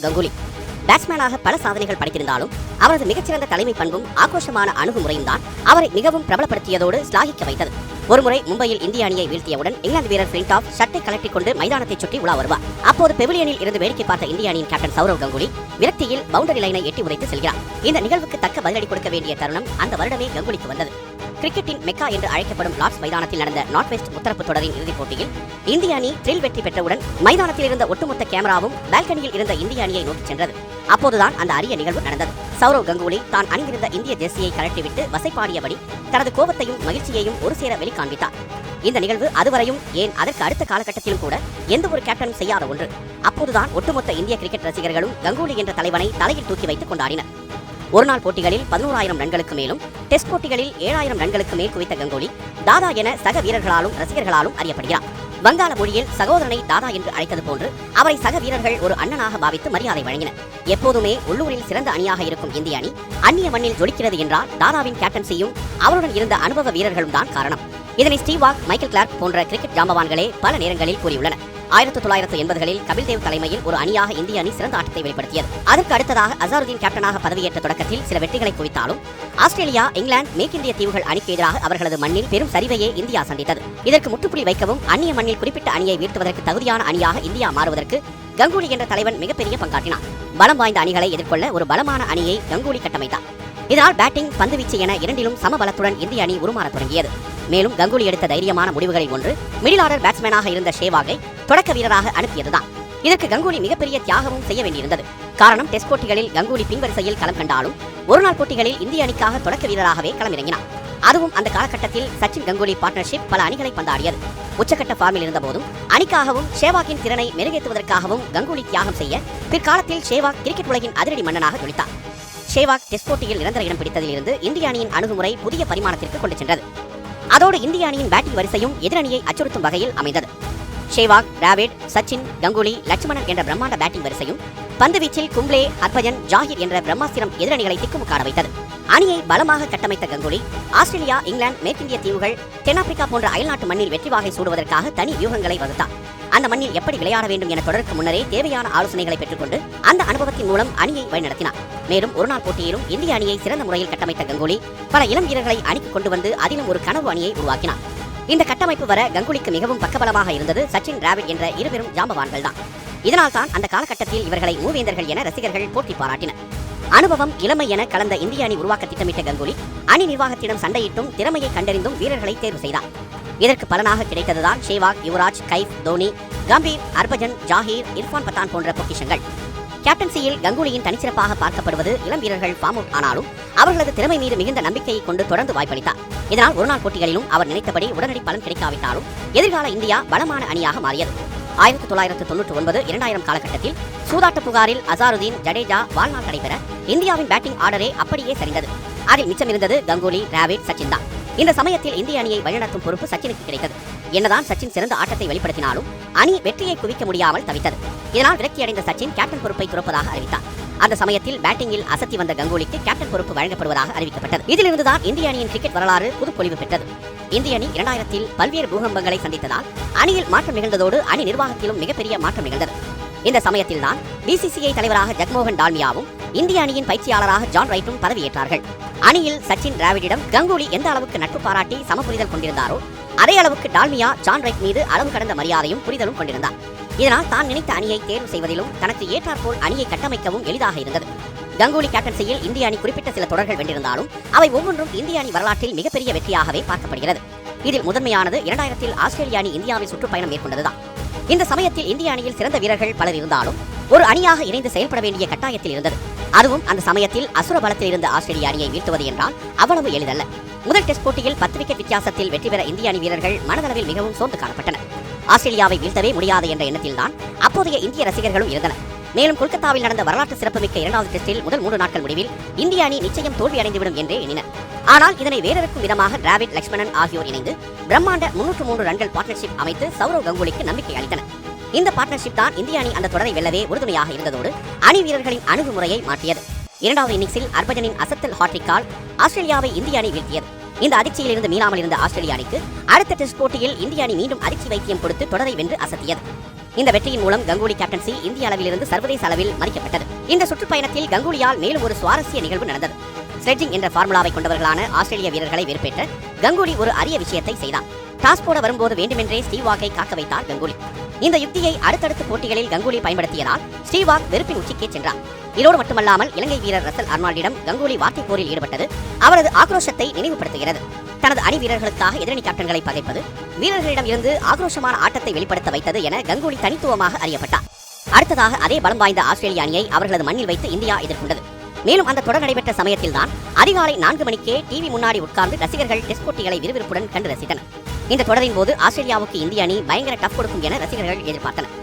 கங்குலி பேட்ஸ்மேனாக பல சாதனைகள் படைத்திருந்தாலும் அவரது மிகச்சிறந்த தலைமை பண்பும் ஆக்ரோஷமான அணுகுமுறையும் தான் அவரை மிகவும் பிரபலப்படுத்தியதோடு ஸ்லாகிக்க வைத்தது. ஒருமுறை மும்பையில் இந்திய அணியை வீழ்த்தியவுடன் இங்கிலாந்து வீரர் பிளின்டாஃப் ஷர்ட்டை கலட்டிக் கொண்டு மைதானத்தை சுற்றி உலா வருவார். அப்போது பெவிலியனில் இருந்து வேடிக்கை பார்த்த இந்திய அணியின் கேப்டன் சௌரவ் கங்குலி விரக்தியில் பவுண்டரி லைனை எட்டி உதைத்து செல்கிறார். இந்த நிகழ்வுக்கு தக்க பதிலடி கொடுக்க வேண்டிய தருணம் அந்த வருடமே கங்குலிக்கு வந்தது. கிரிக்கெட்டின் மெக்கா என்று அழைக்கப்படும் லார்ட்ஸ் மைதானத்தில் நடந்த நார்த் வெஸ்ட் முத்தரப்பு தொடரின் இறுதிப் போட்டியில் இந்திய அணி த்ரில் வெற்றி பெற்றவுடன் மைதானத்தில் இருந்த ஒட்டுமொத்த கேமராவும் பால்கனியில் இருந்த இந்திய அணியை நோக்கி சென்றது. அப்போதுதான் அந்த அரிய நிகழ்வு நடந்தது. சௌரவ் கங்குலி தான் அணிந்திருந்த இந்திய ஜெர்சியை கழற்றிவிட்டு வசைப்பாடியபடி தனது கோபத்தையும் மகிழ்ச்சியையும் ஒரு சேர வெளிக்காண்பித்தார். இந்த நிகழ்வு அதுவரையும் ஏன் அதற்கு அடுத்த காலகட்டத்திலும் கூட எந்த ஒரு கேப்டனும் செய்யாத ஒன்று. அப்போதுதான் ஒட்டுமொத்த இந்திய கிரிக்கெட் ரசிகர்களும் கங்குலி என்ற தலைவனை தலையில் தூக்கி வைத்துக் கொண்டாடினர். ஒருநாள் போட்டிகளில் 11,000 ரன்களுக்கு மேலும் டெஸ்ட் போட்டிகளில் 7,000 ரன்களுக்கு மேல் குவித்த கங்குலி தாதா என சக வீரர்களாலும் ரசிகர்களாலும் அறியப்படுகிறார். வங்காள மொழியில் சகோதரனை தாதா என்று அழைத்தது போன்று அவரை சக வீரர்கள் ஒரு அண்ணனாக பாவித்து மரியாதை வழங்கினர். எப்போதுமே உள்ளூரில் சிறந்த அணியாக இருக்கும் இந்திய அணி அந்நிய மண்ணில் ஜொலிக்கிறது என்றால் தாதாவின் கேப்டன்சியும் அவருடன் இருந்த அனுபவ வீரர்களும் தான் காரணம். இதனை ஸ்டீவ் வாக், மைக்கேல் கிளார்க் போன்ற கிரிக்கெட் ஜாம்பவான்களே பல நேரங்களில் கூறியுள்ளனர். 1980களில் கபில் தேவ் தலைமையில் ஒரு அணியாக இந்திய அணி சிறந்த ஆட்டத்தை வெளிப்படுத்தியது. அதற்கு அடுத்ததாக அசாருதீன் கேப்டனாக பதவியேற்ற தொடக்கத்தில் சில வெற்றிகளை குவித்தாலும் ஆஸ்திரேலியா, இங்கிலாந்து, மேற்கிந்திய தீவுகள் அணிக்கு எதிராக அவர்களது மண்ணில் பெரும் சரிவையே இந்தியா சந்தித்தது. இதற்கு முற்றுப்புள்ளி வைக்கவும் அந்நிய மண்ணில் குறிப்பிட்ட அணியை வீழ்த்துவதற்கு தகுதியான அணியாக இந்தியா மாறுவதற்கு கங்குலி என்ற தலைவன் மிகப்பெரிய பங்காற்றினார். பலம் வாய்ந்த அணிகளை எதிர்கொள்ள ஒரு பலமான அணியை கங்குலி கட்டமைத்தார். இதனால் பேட்டிங், பந்துவீச்சு என இரண்டிலும் சமபலத்துடன் இந்திய அணி உருமாறத் தொடங்கியது. மேலும் கங்குலி எடுத்த தைரியமான முடிவுகளில் ஒன்று மிடில் ஆர்டர் பேட்ஸ்மேனாக இருந்த ஷேவாகை தொடக்க வீரராக அனுப்பியதுதான். இதற்கு கங்குலி மிகப்பெரிய தியாகமும் செய்ய வேண்டியிருந்தது. காரணம், டெஸ்ட் போட்டிகளில் கங்குலி பின்வரிசையில் களம் கண்டாலும் ஒருநாள் போட்டிகளில் இந்திய அணிக்காக தொடக்க வீரராகவே களமிறங்கினார். அதுவும் அந்த காலகட்டத்தில் சச்சின் கங்குலி பார்ட்னர்ஷிப் பல அணிகளை பந்தாடியது. உச்சக்கட்ட ஃபார்மில் இருந்த போதும் அணிக்காகவும் ஷேவாக்கின் திறனை மெருகேற்றுவதற்காகவும் கங்குலி தியாகம் செய்ய பிற்காலத்தில் ஷேவாக் கிரிக்கெட் உலகின் அதிரடி மன்னனாக ஜொலித்தார். ஷேவாக் டெஸ்ட் போட்டியில் நிரந்தர இடம் பிடித்ததில் இருந்து இந்திய அணியின் அணுகுமுறை புதிய பரிமாணத்திற்கு கொண்டு சென்றது. அதோடு இந்திய அணியின் பேட்டிங் வரிசையும் எதிரணியை அச்சுறுத்தும் வகையில் அமைந்தது. ஷேவாக், டிராவிட், சச்சின், கங்குலி, லட்சுமணன் என்ற பிரம்மாண்ட பேட்டிங் வரிசையும் பந்துவீச்சில் கும்ப்ளே, ஹர்பஜன், ஜாகிர் என்ற பிரம்மாஸ்திரம் எதிரணிகளை திக்குமுக்காட வைத்தது. அணியை பலமாக கட்டமைத்த கங்குலி ஆஸ்திரேலியா, இங்கிலாந்து, மேற்கிந்திய தீவுகள், தென்னாப்பிரிக்கா போன்ற அயல்நாட்டு மண்ணில் வெற்றி வாகை சூடுவதற்காக தனி வியூகங்களை வகுத்தார். அந்த மண்ணில் எப்படி விளையாட வேண்டும் என தொடருக்கு முன்னரே தேவையான ஆலோசனைகளை பெற்றுக்கொண்டு அந்த அனுபவத்தின் மூலம் அணியை வழிநடத்தினார். மேலும் ஒருநாள் போட்டியிலும் இந்திய அணியை சிறந்த முறையில் கட்டமைத்த கங்குலி பல இளம் வீரர்களை அணிக்கு கொண்டு வந்து அதிலும் ஒரு கனவு அணியை உருவாக்கினார். இந்த கட்டமைப்பு வர கங்குலிக்கு மிகவும் பக்கபலமாக இருந்தது சச்சின், டிராவிட் என்ற இருபெரும் ஜாம்பவான்கள் தான். இதனால் தான் அந்த காலகட்டத்தில் இவர்களை மூவேந்தர்கள் என ரசிகர்கள் போற்றி பாராட்டினர். அனுபவம், இளமை என கலந்த இந்திய அணி உருவாக்க திட்டமிட்ட கங்குலி அணி நிர்வாகத்திடம் சண்டையிட்டும் திறமையை கண்டறிந்தும் வீரர்களை தேர்வு செய்தார். இதற்கு பலனாக கிடைத்ததுதான் ஷேவாக், யுவராஜ், கைஃப், தோனி, கம்பீர், ஹர்பஜன், ஜாகிர், இர்ஃபான் பத்தான் போன்ற பொக்கிஷங்கள். கேப்டன்சியில் கங்குலியின் தனிச்சிறப்பாக பார்க்கப்படுவது இளம் வீரர்கள் ஃபார்ம் அவுட் ஆனாலும் அவர்களது திறமை மீது மிகுந்த நம்பிக்கையை கொண்டு தொடர்ந்து வாய்ப்பளித்தார். இதனால் ஒருநாள் போட்டிகளிலும் அவர் நினைத்தபடி உடனடி பலன் கிடைக்காவிட்டாலும் எதிர்கால இந்தியா பலமான அணியாக மாறியது. 1999, 2000 காலகட்டத்தில் சூதாட்ட புகாரில் அசாருதீன், ஜடேஜா வாழ்நாள் நடைபெற இந்தியாவின் பேட்டிங் ஆர்டரே அப்படியே சரிந்தது. அதில் மிச்சமிருந்தது கங்குலி, டிராவிட், சச்சின் தான். இந்த சமயத்தில் இந்திய அணியை வழிநடத்தும் பொறுப்பு சச்சினுக்கு கிடைத்தது. என்னதான் சச்சின் சிறந்த ஆட்டத்தை வெளிப்படுத்தினாலும் அணி வெற்றியை குவிக்க முடியாமல் தவித்தது. இதனால் விரக்தியடைந்த சச்சின் கேப்டன் பொறுப்பை துறப்பதாக அறிவித்தார். அந்த சமயத்தில் பேட்டிங்கில் அசத்தி வந்த கங்குலிக்கு கேப்டன் பொறுப்பு வழங்கப்படுவதாக அறிவிக்கப்பட்டது. இதிலிருந்துதான் இந்திய அணியின் கிரிக்கெட் வரலாறு புதுப்பொலிவு பெற்றது. இந்திய அணி 2000 பல்வேறு பூகம்பங்களை சந்தித்ததால் அணியில் மாற்றம் நிகழ்ந்ததோடு அணி நிர்வாகத்திலும் மிகப்பெரிய மாற்றம் நிகழ்ந்தது. இந்த சமயத்தில் தான் பிசிசிஐ தலைவராக ஜக்மோகன் டால்மியாவும் இந்திய அணியின் பயிற்சியாளராக ஜான் ரைட்டும் பதவியேற்றார்கள். அணியில் சச்சின், டிராவிடிடம் கங்குலி எந்த அளவுக்கு நட்பு பாராட்டி சமபுரிதல் கொண்டிருந்தாரோ அதே அளவுக்கு டால்மியா ஜான் ரைட் மீது அளவு கடந்த மரியாதையும் புரிதலும் கொண்டிருந்தார். இதனால் தான் நினைத்த அணியை தேர்வு செய்வதிலும் தனக்கு ஏற்றாற்போல் அணியை கட்டமைக்கவும் எளிதாக இருந்தது. கங்குலி கேப்டன்சியில் இந்திய அணி குறிப்பிட்ட சில தொடர்கள் வென்றிருந்தாலும் அவை ஒவ்வொன்றும் இந்திய அணி வரலாற்றில் மிகப்பெரிய வெற்றியாகவே பார்க்கப்படுகிறது. இதில் முதன்மையானது 2000 ஆஸ்திரேலிய அணி இந்தியாவில் சுற்றுப்பயணம் மேற்கொண்டதுதான். இந்த சமயத்தில் இந்திய அணியில் சிறந்த வீரர்கள் பலர் இருந்தாலும் ஒரு அணியாக இணைந்து செயல்பட வேண்டிய கட்டாயத்தில் இருந்தது. அதுவும் அந்த சமயத்தில் அசுர பலத்தில் இருந்த ஆஸ்திரேலிய அணியை வீழ்த்துவது என்றால் அவ்வளவு எளிதல்ல. முதல் டெஸ்ட் போட்டியில் 10 விக்கெட் வித்தியாசத்தில் வெற்றி பெற இந்திய அணி வீரர்கள் மனதளவில் மிகவும் சோர்ந்து காணப்பட்டனர். ஆஸ்திரேலியாவை வீழ்த்தவே முடியாது என்ற எண்ணத்தில் தான் அப்போதைய இந்திய ரசிகர்களும் இருந்தனர். மேலும் கொல்கத்தாவில் நடந்த வரலாற்று சிறப்புமிக்க 2வது டெஸ்டில் முதல் 3 நாட்கள் முடிவில் இந்திய அணி நிச்சயம் தோல்வியடைந்துவிடும் என்றே எண்ணினர். ஆனால் இதனை வேறறுக்கும் விதமாக டிராவிட், லட்சுமணன் ஆகியோர் இணைந்து பிரம்மாண்ட 303 ரன்கள் பார்ட்னர்ஷிப் அமைத்து சௌரவ் கங்குலிக்கு நம்பிக்கை அளித்தனர். இந்த பார்ட்னர்ஷிப் தான் இந்திய அணி அந்த தொடரை வெல்லவே உறுதுணையாக இருந்ததோடு அணி வீரர்களின் அணுகுமுறையை மாற்றியது. 2வது இன்னிங்ஸில் ஹர்பஜனின் அசத்தல் ஹாட்ரிக்கால் ஆஸ்திரேலியாவை இந்திய அணி வீழ்த்தியது. இந்த அதிர்ச்சியில் இருந்து மீளாமல் இருந்த ஆஸ்திரேலிய அணிக்கு அடுத்த டெஸ்ட் போட்டியில் இந்திய அணி மீண்டும் அதிர்ச்சி வைத்தியம் கொடுத்து தொடரை வென்று அசத்தியது. இந்த வெற்றியின் மூலம் கங்குலி கேப்டன்சி இந்திய அளவிலிருந்து சர்வதேச அளவில் மதிக்கப்பட்டது. இந்த சுற்றுப்பயணத்தில் கங்குலியால் மேலும் ஒரு சுவாரஸ்ய நிகழ்வு நடந்தது. ஸ்லெட்ஜிங் என்ற ஃபார்முலாவை கொண்டவர்களான ஆஸ்திரேலிய வீரர்களை வெறுப்பேற்ற கங்குலி ஒரு அரிய விஷயத்தை செய்தார். டாஸ் போட வரும்போது வேண்டுமென்றே ஸ்டீவ் வாக்கை காக்க வைத்தார் கங்குலி. இந்த யுக்தியை அடுத்தடுத்த போட்டிகளில் கங்குலி பயன்படுத்தியதால் ஸ்டீவ் வாக் வெறுப்பின் உச்சிக்கே சென்றார். இதோடு மட்டுமல்லாமல் இலங்கை வீரர் ரசல் அர்னால்டிடம் கங்குலி வார்த்தை போரில் ஈடுபட்டது அவரது ஆக்ரோஷத்தை நினைவுபடுத்துகிறது. தனது அணி வீரர்களுக்காக எதிரணி கேப்டன்களை பகைப்பது, வீரர்களிடம் இருந்து ஆக்ரோஷமான ஆட்டத்தை வெளிப்படுத்த வைத்தது என கங்குலி தனித்துவமாக அறியப்பட்டார். அடுத்ததாக அதே பலம் வாய்ந்த ஆஸ்திரேலிய அணியை அவர்களது மண்ணில் வைத்து இந்தியா எதிர்கொண்டது. மேலும் அந்த தொடர் நடைபெற்ற சமயத்தில்தான் அதிகாலை 4 மணிக்கே டிவி முன்னாடி உட்கார்ந்து ரசிகர்கள் டெஸ்ட் போட்டிகளை விறுவிறுப்புடன் கண்டு ரசித்தனர். இந்த தொடரின் போது ஆஸ்திரேலியாவுக்கு இந்திய அணி பயங்கர டஃப் கொடுக்கும் என ரசிகர்கள் எதிர்பார்த்தனர்.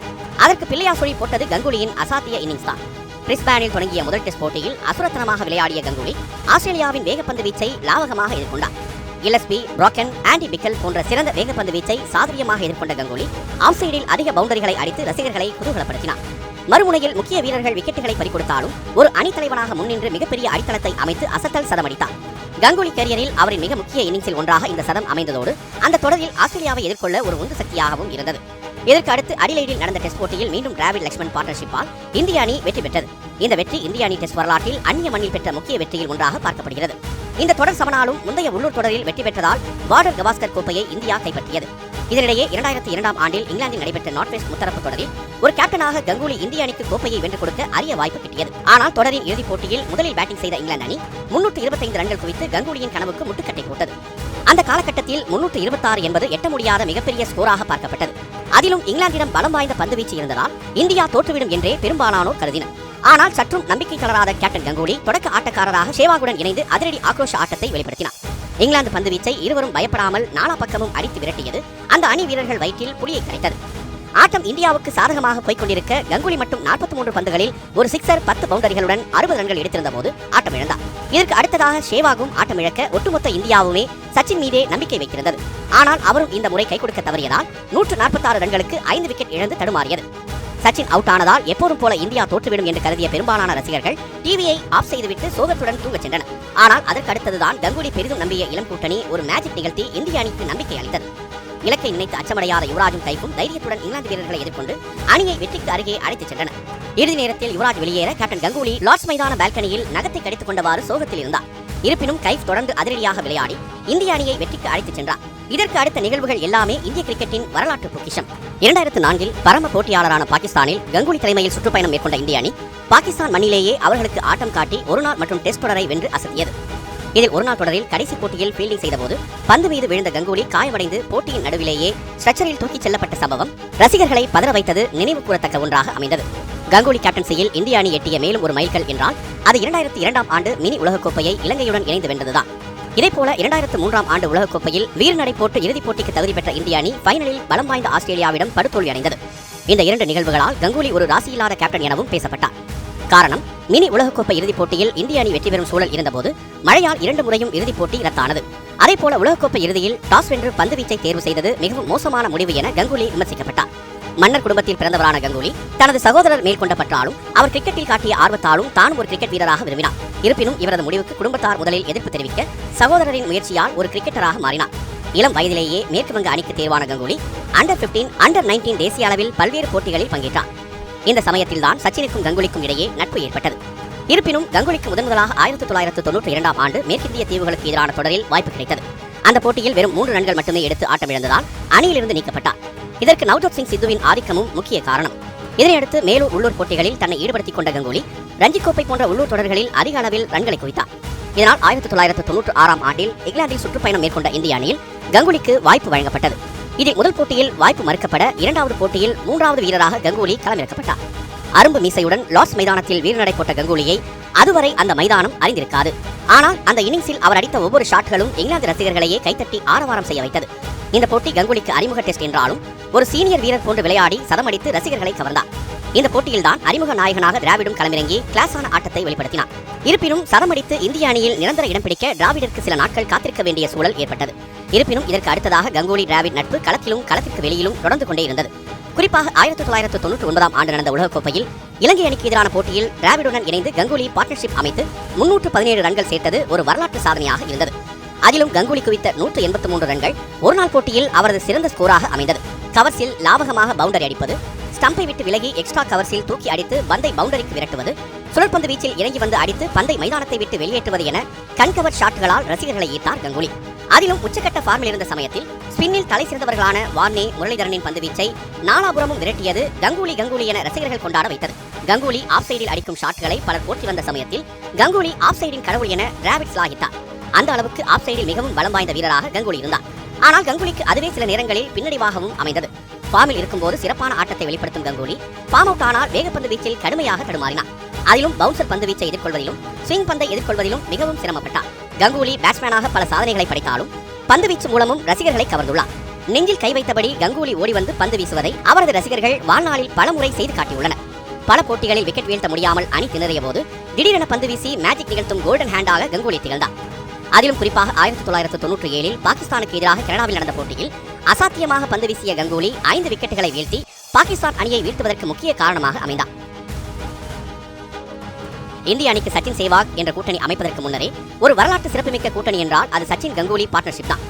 அதற்கு பிள்ளையாசுழி போட்டது கங்குலியின் அசாத்திய இன்னிங்ஸ் தான். பிரிஸ்பேனில் தொடங்கிய முதல் டெஸ்ட் போட்டியில் அசுரத்தனமாக விளையாடிய கங்குலி ஆஸ்திரேலியாவின் வேகப்பந்து வீச்சை லாவகமாக எதிர்கொண்டார். கில்லஸ்பி, பிராக்கன், ஆண்டி பிக்கல் போன்ற சிறந்த வேகப்பந்து வீச்சை சாதுரியமாக எதிர்கொண்ட கங்குலி ஆஃப் சைடில் அதிக பவுண்டரிகளை அடித்து ரசிகர்களை குதூகலப்படுத்தினார். மறுமுனையில் முக்கிய வீரர்கள் விக்கெட்டுகளை பறிகொடுத்தாலும் ஒரு அணித்தலைவனாக முன்னின்று மிகப்பெரிய அடித்தளத்தை அமைத்து அசத்தல் சதமடித்தார். கங்குலி கேரியரில் அவரின் மிக முக்கிய இன்னிங்ஸில் ஒன்றாக இந்த சதம் அமைந்ததோடு அந்த தொடரில் ஆஸ்திரேலியாவை எதிர்கொள்ள ஒரு உந்து சக்தியாகவும் இருந்தது. இதற்கு அடுத்து அடிலைடில் நடந்த டெஸ்ட் போட்டியில் மீண்டும் டிராவிட் லக்ஷ்மன் பார்ட்னர்ஷிப்பால் இந்திய அணி வெற்றி பெற்றது. இந்த வெற்றி இந்திய அணி டெஸ்ட் வரலாற்றில் அந்நிய மண்ணில் பெற்ற முக்கிய வெற்றியில் ஒன்றாக பார்க்கப்படுகிறது. இந்த தொடர் சமனாலும் முந்தைய உள்ளூர் தொடரில் வெற்றி பெற்றதால் பார்டர் கவாஸ்கர் கோப்பையை இந்தியா கைப்பற்றியது. இதனிடையே 2002ஆம் ஆண்டில் இங்கிலாந்தில் நடைபெற்ற நார்த் வெஸ்ட் முத்தரப்பு தொடரில் ஒரு கேப்டனாக கங்குலி இந்திய அணிக்கு கோப்பையை வென்று கொடுக்க அரிய வாய்ப்பு கிட்டியது. ஆனால் தொடரின் இறுதிப் போட்டியில் முதலில் பேட்டிங் செய்த இங்கிலாந்து அணி 325 ரன்கள் குவித்து கங்குலியின் கனவுக்கு முட்டுக்கட்டை போட்டது. அந்த காலகட்டத்தில் 326 என்பது எட்ட முடியாத மிகப்பெரிய ஸ்கோராக பார்க்கப்பட்டது. அதிலும் இங்கிலாந்திடம் பலம் வாய்ந்த பந்துவீச்சு இருந்ததால் இந்தியா தோற்றுவிடும் என்றே பெரும்பாலானோர் கருதினர். ஆனால் சற்றும் நம்பிக்கை தளராத கேப்டன் கங்குலி தொடக்க ஆட்டக்காரராக சேவாகுடன் இணைந்து அதிரடி ஆக்ரோஷ ஆட்டத்தை வெளிப்படுத்தினார். இங்கிலாந்து பந்துவீச்சை இருவரும் பயப்படாமல் நாலா பக்கமும் அடித்து விரட்டியது அந்த அணி வீரர்கள் வயிற்றில் புலியை கரைத்தது. ஆட்டம் இந்தியாவுக்கு சாதகமாக போய்கொண்டிருக்க கங்குலி மட்டும் 43 பந்துகளில் ஒரு சிக்ஸர் 10 பவுண்டரிகளுடன் 60 ரன்கள் எடுத்திருந்த போது ஆட்டம் இழந்தார். இதற்கு அடுத்ததாக சேவாகும் ஆட்டம் இழக்க ஒட்டுமொத்த இந்தியாவுமே சச்சின் மீதே நம்பிக்கை வைத்திருந்தது. ஆனால் அவரும் இந்த முறை கை கொடுக்க தவறியதால் 146 ரன்களுக்கு 5 விக்கெட் இழந்து தடுமாறியது. சச்சின் அவுட் ஆனதால் எப்போதும் போல இந்தியா தோற்றுவிடும் என்று கருதிய பெரும்பாலான ரசிகர்கள் டிவியை ஆஃப் செய்துவிட்டு சோகத்துடன் தூங்கச் சென்றனர். ஆனால் அதற்கு அடுத்ததுதான் கங்குலி பெரிதும் நம்பிய இளம் கூட்டணி ஒரு மேஜிக் நிகழ்த்தி இந்திய அணிக்கு நம்பிக்கை அளித்தது. இலக்கை நினைத்து அச்சமடையாத யுவராஜும் கைஃபும் தைரியத்துடன் இங்கிலாந்து வீரர்களை எதிர்கொண்டு அணியை வெற்றிக்கு அருகே அழைத்துச் சென்றனர். இறுதி நேரத்தில் யுவராஜ் வெளியேற கேப்டன் கங்குலி லார்ட்ஸ் மைதான பால்கனியில் நகத்தை கடித்துக் கொண்டவாறு சோகத்தில் இருந்தார். இருப்பினும் கைஃப் தொடர்ந்து அதிரடியாக விளையாடி இந்திய அணியை வெற்றிக்கு அழைத்துச் சென்றார். இதற்கு அடுத்த நிகழ்வுகள் எல்லாமே இந்திய கிரிக்கெட்டின் வரலாற்று பொக்கிஷம். 2004இல் பரம போட்டியாளரான பாகிஸ்தானில் கங்குலி தலைமையில் சுற்றுப்பயணம் மேற்கொண்ட இந்திய அணி பாகிஸ்தான் மண்ணிலேயே அவர்களுக்கு ஆட்டம் காட்டி ஒருநாள் மற்றும் டெஸ்ட் தொடரை வென்று அசத்தியது. இதில் ஒருநாள் தொடரில் கடைசி போட்டியில் ஃபீல்டிங் செய்தபோது பந்து மீது விழுந்த கங்குலி காயமடைந்து போட்டியின் நடுவிலேயே ஸ்ட்ரெச்சரில் தூக்கிச் செல்லப்பட்ட சம்பவம் ரசிகர்களை பதற வைத்தது நினைவு கூறத்தக்க ஒன்றாக அமைந்தது. கங்குலி கேப்டன்சியில் இந்திய அணி எட்டிய மேலும் ஒரு மைல்கல் என்றால் அது 2002ஆம் ஆண்டு மினி உலகக்கோப்பையை இலங்கையுடன் இணைந்து வென்றதுதான். இதேபோல 2003ஆம் ஆண்டு உலகக்கோப்பையில் வீரநடை போட்டு இறுதிப் போட்டிக்கு தகுதி பெற்ற இந்திய அணி ஃபைனலில் பலம் வாய்ந்த ஆஸ்திரேலியாவிடம் படுதோல்வி அடைந்தது. இந்த 2 நிகழ்வுகளால் கங்குலி ஒரு ராசியில்லாத கேப்டன் எனவும் பேசப்பட்டார். காரணம், மினி உலகக்கோப்பை இறுதிப் போட்டியில் இந்திய அணி வெற்றி பெறும் சூழல் இருந்தபோது மழையால் 2 முறையும் இறுதிப் போட்டி ரத்தானது. அதேபோல உலகக்கோப்பை இறுதியில் டாஸ் வென்று பந்துவீச்சை தேர்வு செய்தது மிகவும் மோசமான முடிவு என கங்குலி விமர்சிக்கப்பட்டார். மன்னர் குடும்பத்தில் பிறந்தவரான கங்குலி தனது சகோதரர் மேற்கொண்ட பற்றாலும் அவர் கிரிக்கெட்டில் காட்டிய ஆர்வத்தாலும் தானும் ஒரு கிரிக்கெட் வீரராக விரும்பினார். இருப்பினும் இவரது முடிவுக்கு குடும்பத்தார் முதலில் எதிர்ப்பு தெரிவிக்க சகோதரரின் முயற்சியால் ஒரு கிரிக்கெட்டராக மாறினார். இளம் வயதிலேயே மேற்கு வங்க அணிக்கு தேர்வான கங்குலி அண்டர் 15, அண்டர் 19 தேசிய அளவில் பல்வேறு போட்டிகளில் பங்கேற்றார். இந்த சமயத்தில்தான் சச்சினுக்கும் கங்குலிக்கும் இடையே நட்பு ஏற்பட்டது. இருப்பினும் கங்குலிக்கு முதன்முதலாக 1992ஆம் ஆண்டு மேற்கிந்திய தீவுகளுக்கு எதிரான தொடரில் வாய்ப்பு கிடைத்தது. அந்த போட்டியில் வெறும் 3 ரன்கள் மட்டுமே எடுத்து ஆட்டம் இழந்ததால் அணியிலிருந்து நீக்கப்பட்டார். இதற்கு நவ்ஜோத் சிங் சித்துவின் ஆதிக்கமும் முக்கிய காரணம். இதனையடுத்து மேலும் உள்ளூர் போட்டிகளில் தன்னை ஈடுபடுத்திக் கொண்ட கங்குலி ரஞ்சி கோப்பை போன்ற உள்ளூர் தொடர்களில் அதிக அளவில் ரன்களை குவித்தார். இதனால் 1996ஆம் ஆண்டில் இங்கிலாந்தில் சுற்றுப்பயணம் மேற்கொண்ட இந்திய அணியில் கங்குலிக்கு வாய்ப்பு வழங்கப்பட்டது. இதில் முதல் போட்டியில் வாய்ப்பு மறுக்கப்பட 2வது போட்டியில் 3வது வீரராக கங்குலி களமிறக்கப்பட்டார். அரும்பு மீசையுடன் லார்ட்ஸ் மைதானத்தில் வீரநடை போட்ட கங்குலியை அதுவரை அந்த மைதானம் அறிந்திருக்காது. ஆனால் அந்த இன்னிங்ஸில் அவர் அடித்த ஒவ்வொரு ஷாட்களும் இங்கிலாந்து ரசிகர்களையே கைத்தட்டி ஆரவாரம் செய்ய வைத்தது. இந்த போட்டி கங்குலிக்கு அறிமுக டெஸ்ட் என்றாலும் ஒரு சீனியர் வீரர் போன்று விளையாடி சதமடித்து ரசிகர்களை கவர்ந்தார். இந்த போட்டியில்தான் அறிமுக நாயகனாக டிராவிடும் களமிறங்கி கிளாஸான ஆட்டத்தை வெளிப்படுத்தினார். இருப்பினும் சதமடித்து இந்திய அணியில் நிரந்தர இடம் பிடிக்க டிராவிடிற்கு சில நாட்கள் காத்திருக்க வேண்டிய சூழல் ஏற்பட்டது. இருப்பினும் இதற்கு அடுத்ததாக கங்குலி டிராவிட் நட்பு களத்திலும் களத்திற்கு வெளியிலும் தொடர்ந்து கொண்டே இருந்தது. குறிப்பாக 1999ஆம் ஆண்டு நடந்த உலகக்கோப்பையில் இலங்கை அணிக்கு எதிரான போட்டியில் டிராவிடுடன் இணைந்து கங்குலி பார்ட்னர்ஷிப் அமைத்து 317 ரன்கள் சேர்த்தது ஒரு வரலாற்று சாதனையாக இருந்தது. அதிலும் கங்குலி குவித்த 183 ரன்கள் ஒருநாள் போட்டியில் அவரது சிறந்த ஸ்கோராக அமைந்தது. கவர்ஸில் லாவகமாக பவுண்டரி அடிப்பது, ஸ்டம்பை விட்டு விலகி எக்ஸ்ட்ரா கவர்ஸில் தூக்கி அடித்து பந்தை பவுண்டரிக்கு விரட்டுவது, சுழற்பந்து வீச்சில் இறங்கி வந்து அடித்து பந்தை மைதானத்தை விட்டு வெளியேற்றுவது என கண்கவர் ஷாட்களால் ரசிகர்களை ஈர்த்தார் கங்குலி. அதிலும் உச்சக்கட்ட ஃபார்மில் இருந்த சமயத்தில் ஸ்பின்னில் தலை சிறந்தவர்களான வார்னே, முரளிதரனின் பந்து வீச்சை நாலாபுரமும் விரட்டியது கங்குலி என ரசிகர்கள் கொண்டாட வைத்தது. கங்குலி ஆஃப் சைடில் அடிக்கும் ஷாட்களை பலர் போற்றி வந்த சமயத்தில் கங்குலி ஆஃப் சைடின் கடவுள் என டிராவிட் ஸ்லாகித்தார். அந்த அளவுக்கு ஆஃப் சைடில் மிகவும் பலம் வாய்ந்த வீரராக கங்குலி இருந்தார். ஆனால் கங்குலிக்கு அதுவே சில நேரங்களில் பின்னடைவாகவும் அமைந்தது. ஃபார்மில் இருக்கும்போது சிறப்பான ஆட்டத்தை வெளிப்படுத்தும் கங்குலி ஃபார்ம் அவுட் ஆனால் வேகப்பந்து வீச்சில் கடுமையாக தடுமாறினார். அதிலும் பவுன்சர் பந்து வீச்சை எதிர்கொள்வதிலும் ஸ்விங் பந்தை எதிர்கொள்வதிலும் மிகவும் சிரமப்பட்டார். கங்குலி பேட்ஸ்மேனாக பல சாதனைகளை படைத்தாலும் பந்து வீச்சு மூலமும் ரசிகர்களை கவர்ந்துள்ளார். நெஞ்சில் கை வைத்தபடி கங்குலி ஓடி வந்து பந்து வீசுவதை அவரது ரசிகர்கள் வாழ்நாளில் பலமுறை செய்து காட்டியுள்ளனர். பல போட்டிகளில் விக்கெட் வீழ்த்த முடியாமல் அணி திணறிய போது திடீரென பந்து வீசி மேஜிக் நிகழ்த்தும் கோல்டன் ஹேண்டாக கங்குலி திகழ்ந்தார். அதிலும் குறிப்பாக 1997 பாகிஸ்தானுக்கு எதிராக கனடாவில் நடந்த போட்டியில் அசாத்தியமாக பந்து வீசிய கங்குலி 5 விக்கெட்டுகளை வீழ்த்தி பாகிஸ்தான் அணியை வீழ்த்துவதற்கு முக்கிய காரணமாக அமைந்தார். இந்திய அணிக்கு சச்சின் சேவாக் என்ற கூட்டணி அமைப்பதற்கு முன்னரே ஒரு வரலாற்று சிறப்புமிக்க கூட்டணி என்றால் அது சச்சின் கங்குலி பார்ட்னர்ஷிப் தான்.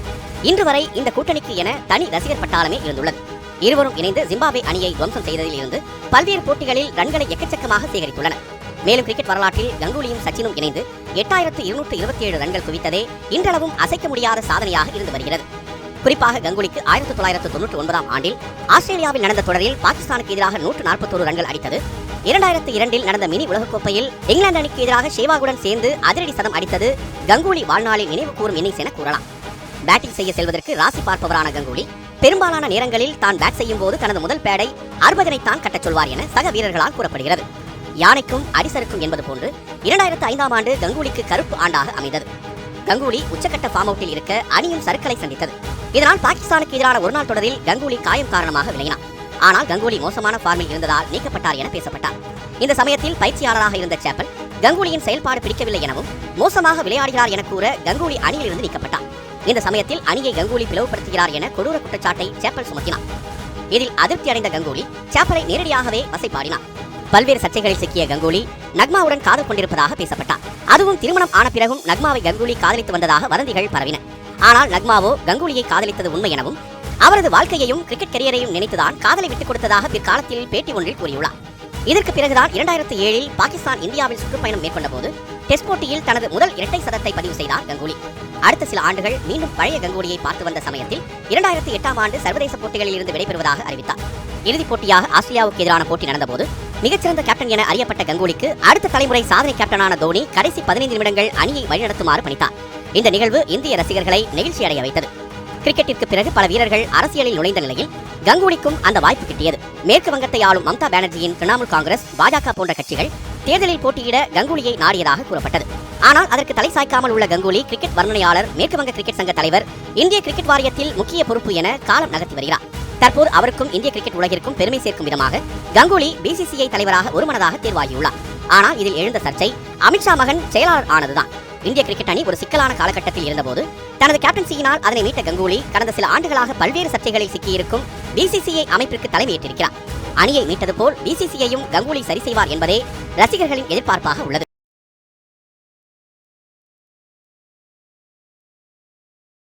இன்று வரை இந்த கூட்டணிக்கு என தனி ரசிகர் பட்டாளமே இருந்துள்ளது. இருவரும் இணைந்து ஜிம்பாப்வே அணியை துவம்சம் செய்ததில் இருந்து பல்வேறு போட்டிகளில் ரன்களை எக்கச்சக்கமாக சேகரித்துள்ளனர். மேலும் கிரிக்கெட் வரலாற்றில் கங்குலியும் சச்சினும் இணைந்து 8227 ரன்கள் குவித்ததே இன்றளவும் அசைக்க முடியாத சாதனையாக இருந்து வருகிறது. குறிப்பாக கங்குலிக்கு 1999 ஆண்டில் ஆஸ்திரேலியாவில் நடந்த தொடரில் பாகிஸ்தானுக்கு எதிராக 141 ரன்கள் அடித்தது, 2002 நடந்த மினி உலகக்கோப்பையில் இங்கிலாந்து அணிக்கு எதிராக சேவாகுடன் சேர்ந்து அதிரடி சதம் அடித்தது கங்குலி வாழ்நாளில் நினைவு கூறும் இன்னிங்ஸ் என கூறலாம். பேட்டிங் செய்ய செல்வதற்கு ராசி பார்ப்பவரான கங்குலி பெரும்பாலான நேரங்களில் தான் பேட் செய்யும் போது தனது முதல் பேடை அர்பதனைத்தான் கட்டச் சொல்வார் என சக வீரர்களால் கூறப்படுகிறது. யானைக்கும் அடிசருக்கும் என்பது போன்று 2005 ஆண்டு கங்குலிக்கு கருப்பு ஆண்டாக அமைந்தது. கங்குலி உச்சக்கட்ட ஃபார்ம் அவுட்டில் இருக்க அணியும் சறுக்கலை சந்தித்தது. இதனால் பாகிஸ்தானுக்கு எதிரான ஒருநாள் தொடரில் கங்குலி காயம் காரணமாக விலகினார். ஆனால் கங்குலி மோசமான ஃபார்மில் இருந்ததால் நீக்கப்பட்டார் என பேசப்பட்டார். இந்த சமயத்தில் பயிற்சியாளராக இருந்த சேப்பல் கங்குலியின் செயல்பாடு பிடிக்கவில்லை எனவும் மோசமாக விளையாடுகிறார் என கூற கங்குலி அணியில் இருந்து நீக்கப்பட்டார். இந்த சமயத்தில் அணியை கங்குலி பிளவுபடுத்துகிறார் என கொடூர குற்றச்சாட்டை சேப்பல் சுமத்தினார். இதில் அதிருப்தி அடைந்த கங்குலி சேப்பலை நேரடியாகவே வசைபாடினார். பல்வேறு சர்ச்சைகளில் சிக்கிய கங்குலி நக்மாவுடன் காதல் கொண்டிருப்பதாக பேசப்பட்டார். அதுவும் திருமணம் ஆன பிறகும் நக்மாவை கங்குலி காதலித்து வந்ததாக வதந்திகள் பரவின. ஆனால் நக்மாவோ கங்குலியை காதலித்தது உண்மை எனவும் அவரது வாழ்க்கையையும் கிரிக்கெட் கரியரையும் நினைத்துதான் காதலை விட்டுக் கொடுத்ததாக பிற்காலத்தில் பேட்டி ஒன்றில் கூறியுள்ளார். இதற்கு பிறகுதான் 2007 பாகிஸ்தான் இந்தியாவில் சுற்றுப்பயணம் மேற்கொண்ட போது டெஸ்ட் போட்டியில் தனது முதல் இரட்டை சதத்தை பதிவு செய்தார் கங்குலி. அடுத்த சில ஆண்டுகள் மீண்டும் பழைய கங்குலியை பார்த்து வந்த சமயத்தில் 2008 ஆண்டு சர்வதேச போட்டிகளில் இருந்து விடைபெறுவதாக அறிவித்தார். இறுதிப் போட்டியாக ஆஸ்திரேலியாவுக்கு எதிரான போட்டி நடந்தபோது மிகச்சிறந்த கேப்டன் என அறியப்பட்ட கங்குலிக்கு அடுத்த தலைமுறை சாதனை கேப்டனான தோனி கடைசி 15 நிமிடங்கள் அணியை வழிநடத்துமாறு பணித்தார். இந்த நிகழ்வு இந்திய ரசிகர்களை நெகிழ்ச்சி அடைய வைத்தது. கிரிக்கெட்டிற்கு பிறகு பல வீரர்கள் அரசியலில் நுழைந்த நிலையில் கங்குலிக்கும் அந்த வாய்ப்பு கிட்டியது. மேற்கு வங்கத்தை ஆளும் மம்தா பானர்ஜியின் திரிணாமுல் காங்கிரஸ், பாஜக போன்ற கட்சிகள் தேர்தலில் போட்டியிட கங்குலியை நாடியதாக கூறப்பட்டது. ஆனால் அதற்கு தலை சாய்க்காமல் உள்ள கங்குலி கிரிக்கெட் வர்ணனையாளர், மேற்கு வங்க கிரிக்கெட் சங்க தலைவர், இந்திய கிரிக்கெட் வாரியத்தில் முக்கிய பொறுப்பு என காலம் நகர்த்தி வருகிறார். தற்போது அவருக்கும் இந்திய கிரிக்கெட் உலகிற்கும் பெருமை சேர்க்கும் விதமாக கங்குலி பிசிசிஐ தலைவராக ஒருமனதாக தேர்வாகியுள்ளார். ஆனால் இதில் எழுந்த சர்ச்சை அமித்ஷா மகன் செயலாளர் ஆனதுதான். இந்திய கிரிக்கெட் அணி ஒரு சிக்கலான காலகட்டத்தில் இருந்தபோது தனது கேப்டன்சியினால் அதனை மீட்ட கங்குலி கடந்த சில ஆண்டுகளாக பல்வேறு சர்ச்சைகளில் சிக்கியிருக்கும் பிசிசிஐ அமைப்பிற்கு தலைமையேற்றிருக்கிறார். அணியை மீட்டது போல் பிசிசிஐயும் கங்குலி சரி செய்வார் என்பதே ரசிகர்களின் எதிர்பார்ப்பாக உள்ளது.